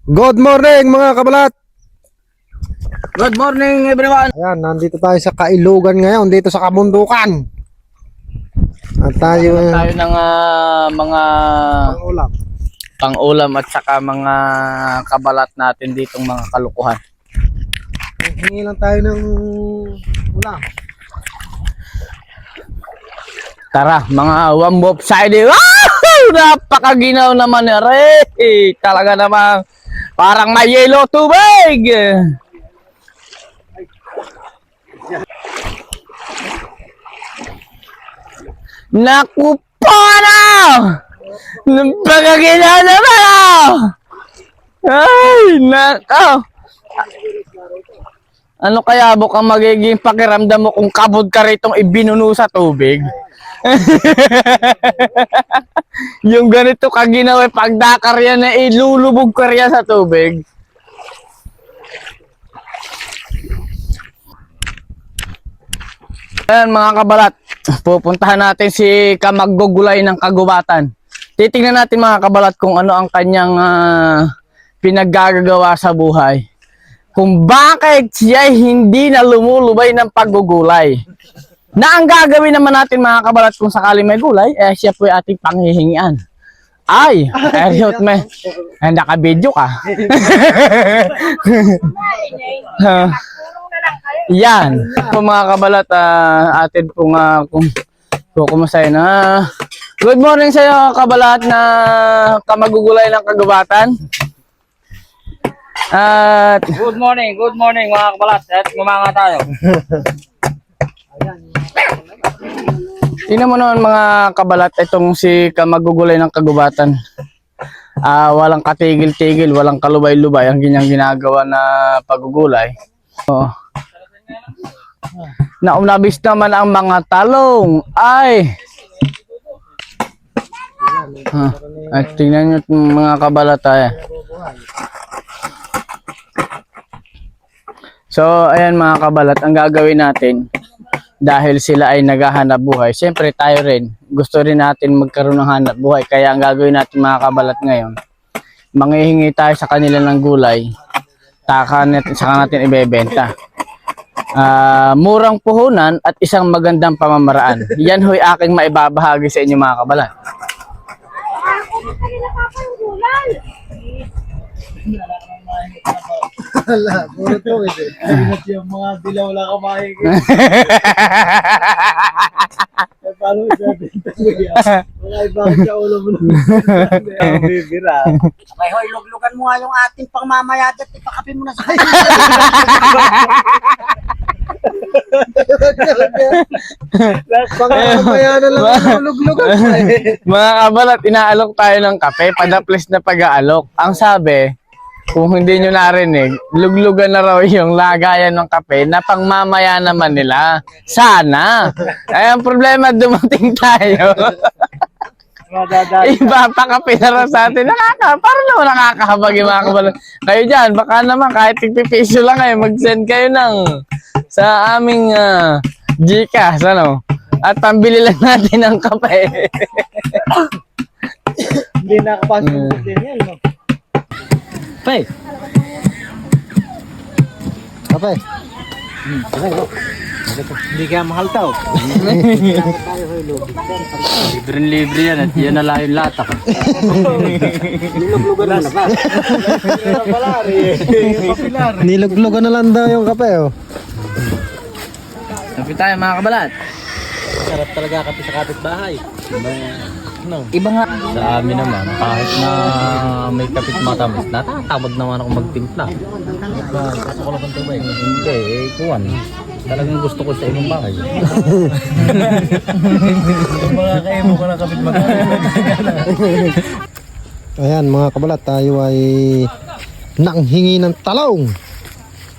Good morning mga kabalat! Good morning everyone! Ayan, nandito tayo sa Kailugan ngayon, dito sa Kabundukan. At tayo ng mga pangulam. pang-ulam at saka mga kabalat natin ditong mga kalukuhan. Hingi lang tayo ng ulam. Tara, mga wambop side. Wow! Napakaginaw naman eh. Talaga namang parang may yellow tubig. Naku po na! Napakaginaw naman Ay, nako! Ano kaya bukang magiging pakiramdam mo kung kabod ka ritong ibinuno sa tubig? Yung ganito kaginaw pagdakar yan na ilulubog ka riyan sa tubig. Ayan mga kabalat, pupuntahan natin si Kamaggugulay ng Kagubatan. Titingnan natin mga kabalat kung ano ang kanyang pinaggagawa sa buhay. Kung bakit siya hindi na lumulubay ng paggugulay. Na ang gagawin naman natin mga kabalat kung sakali may gulay, siya po ay ating panghihingian. Ay, Eriot may, nakabidyo ka. Yan, po mga kabalat, atin po nga kung kumustahin na. Good morning sa iyo kabalat na Kamagugulay ng Kagubatan. At good morning mga kabalat. At gumanga tayo. Tingnan mo naman mga kabalat, itong si Kamagugulay ng Kagubatan. Walang katigil-tigil, walang kalubay-lubay ang kanyang ginagawa na paggugulay. Naunabis naman ang mga talong. Ay! At tingnan nyo mga kabalat So, ayan mga kabalat, ang gagawin natin dahil sila ay naghahanap buhay. Siyempre tayo rin, gusto rin natin magkaroon ng hanap buhay. Kaya ang gagawin natin mga kabalat ngayon, manghihingi tayo sa kanila ng gulay. Saka natin ibebenta. Murang puhunan at isang magandang pamamaraan. Yan ho'y aking maibabahagi sa inyo mga kabalat. Wala, puro to eh. Yung mga dilaw lang kamahin. Paano ibebenta mo yan? Mga ibang sa ulo mo na. Bibira. Abay hoy, luglugan mo nga yung ating pangmamayad at ipakape mo na sa kayo. Pangmamaya na lang ang luglugan. Mga kabalat, inaalok tayo ng kape, padaples na pag-aalok. Ang sabi, kung hindi nyo narinig, luglugan na raw yung lagayan ng kape na pangmamaya naman nila. Sana. Ay, ang problema, dumating tayo. Iba pa kape na raw sa atin. Parang naman nakakahabag yung mga kabalat. Kayo dyan, baka naman kahit tigpipiso lang kayo, mag-send kayo ng sa aming Gcash, ano? At pambili lang natin ng kape. Hindi nakapasok din yan, no? Pay. Kape. Hindi kaya mahal tao. Libre yan at yan na lang yung latak. Niluglugan na ba? Niluglugan na lang daw yung kape, oh. Sabi tayo mga kabalat. Sarap talaga kape sa kapitbahay. Iba nga. Sa amin naman, kahit na may kapit matamis, natatamad naman ako magtimpla. Gusto ko lang ng tubig. Hindi, kuwan. Talagang gusto ko sa ibang bahay. Mga kaimo ka na kapitbahay. Ayan mga kabalat, tayo ay nanghingi ng talong.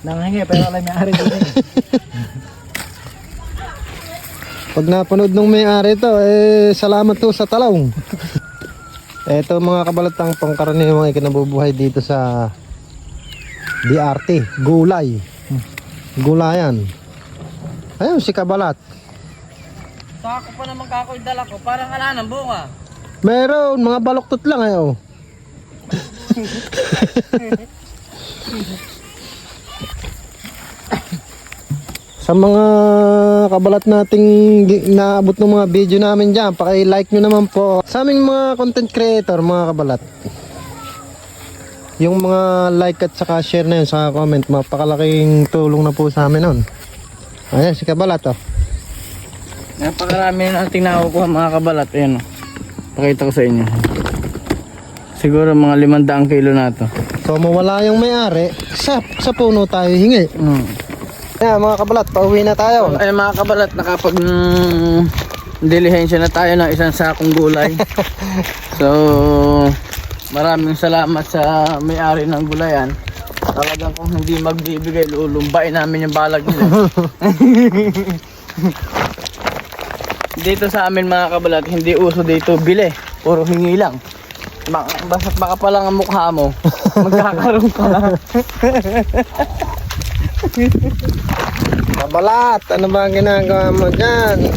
Nanghingi, pero alam may-ari din. Pag napanood ng may-ari to, salamat to sa talong. Ito mga kabalatang pangkaraniwang mga ikinabubuhay dito sa DRT, gulay. Gulayan. Ayun si kabalat. Sako pa naman kako dala ko, parang ala ng bunga. Meron, mga baluktot lang eh oh. Sa mga kabalat nating naabot ng mga video namin dyan, paki-like nyo naman po sa aming mga content creator, mga kabalat. Yung mga like at saka share na yun sa comment, mapakalaking tulong na po sa amin nun. Ayan si kabalat oh. Napakarami nating nakukuha mga kabalat. Ayan o. Pakita ko sa inyo. Siguro mga 500 kilo na to. So mawala yung may-ari, sa puno tayo hingi. Ayan mga kabalat, pauwi na tayo. Ay mga kabalat, nakapag dilihensya na tayo ng isang sakong gulay. So maraming salamat sa may-ari ng gulayan. Talagang kung hindi magbibigay, lulumbain namin yung balag nila. Dito sa amin mga kabalat, hindi uso dito bili, puro hingi lang. Basta't makapalang ang mukha mo, magkakaroon ka na. Kabalat, ano ba ang ginagawa mo dyan?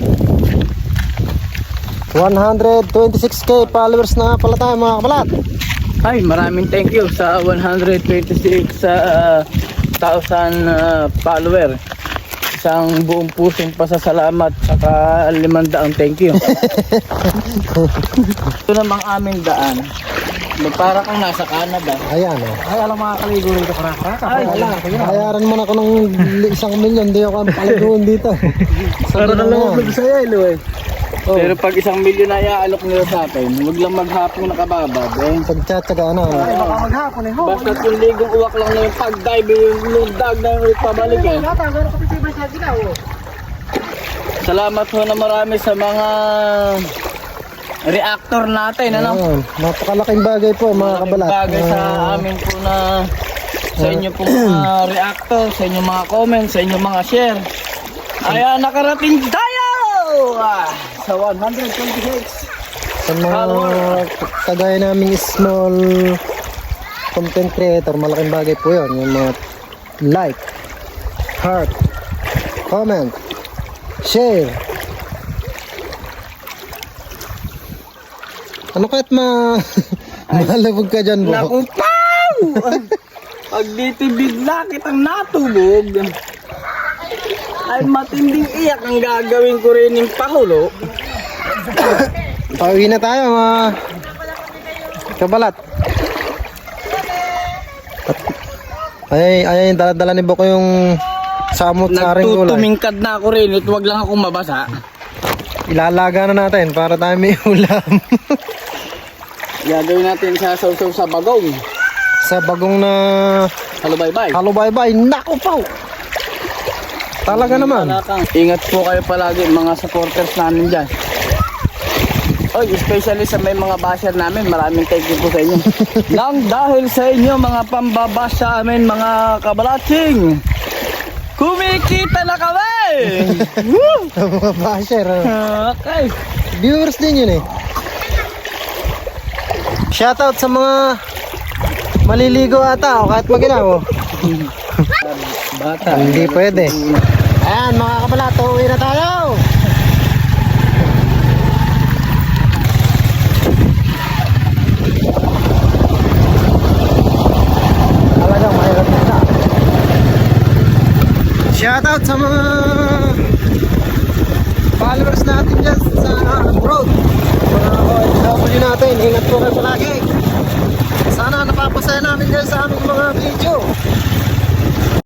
126k followers na pala tayo mga kabalat. Ay, maraming thank you sa 126,000 follower. Isang buong pusong pasasalamat saka 500 thank you. Ito namang aming daan. Para kang nasa Canada. Ayan oh. Ay, alam makakaligo rito ka na. Ay, Bayaran mo na ako ng 1 milyon, di ako paliguan dito. Pero na lang ako sa'yo, eh. Pero pag 1 milyon na iaalok nila sa atin, huwag lang maghapon nakababad. Eh. Pagtsatsaga ano. Ay, baka maghapon eh. Basta kung ligong uwak lang na yung pag-dive, yung lundag na yung pabalik eh. Salamat ho na marami sa mga reactor natin, ano? Ayan, napakalaking bagay po mga kabalat. Bagay sa amin po na sa inyo pong mga reactor, sa inyong mga comments, sa inyong mga share. Ayan, nakarating tayo! Sa 126. Sa mga kagaya naming small content creator, malaking bagay po yun. Yung mga like, heart, comment, share. Ano kahit malabog ka dyan po? Naku, pow! Pag dito bigla kitang natubog, ay matinding iyak ang gagawin ko rin yung pahulo. Pauwi na tayo mga kabalat. Ay, dala-dala ni Boko yung samot sa aring gulay. Nagtutumingkad na ako rin at wag lang akong mabasa. Ilalaga na natin para tayo may ulam. Gagawin natin sa sausaw sa bagong. Sa bagong na Halubaybay. halubaybay. Naku po! Talaga naman. Ingat po kayo palagi mga supporters namin dyan. Oy, especially sa may mga basher namin, maraming thank you po sa inyo. Nang dahil sa inyo mga pambabash sa amin mga kabalatsing, kumikita na kami! Mga basher. Okay. Viewers din yun eh. Shoutout sa mga maliligo ata o kahit maginaw. Bata. Hindi pwede. Ayan mga kabalat, uwi na tayo. Talagang mahirap na. Shoutout sa mga followers natin dyan sa abroad. Mga OFW natin, ingat po kayo palagi. Sana napapasaya namin dyan sa aming mga video.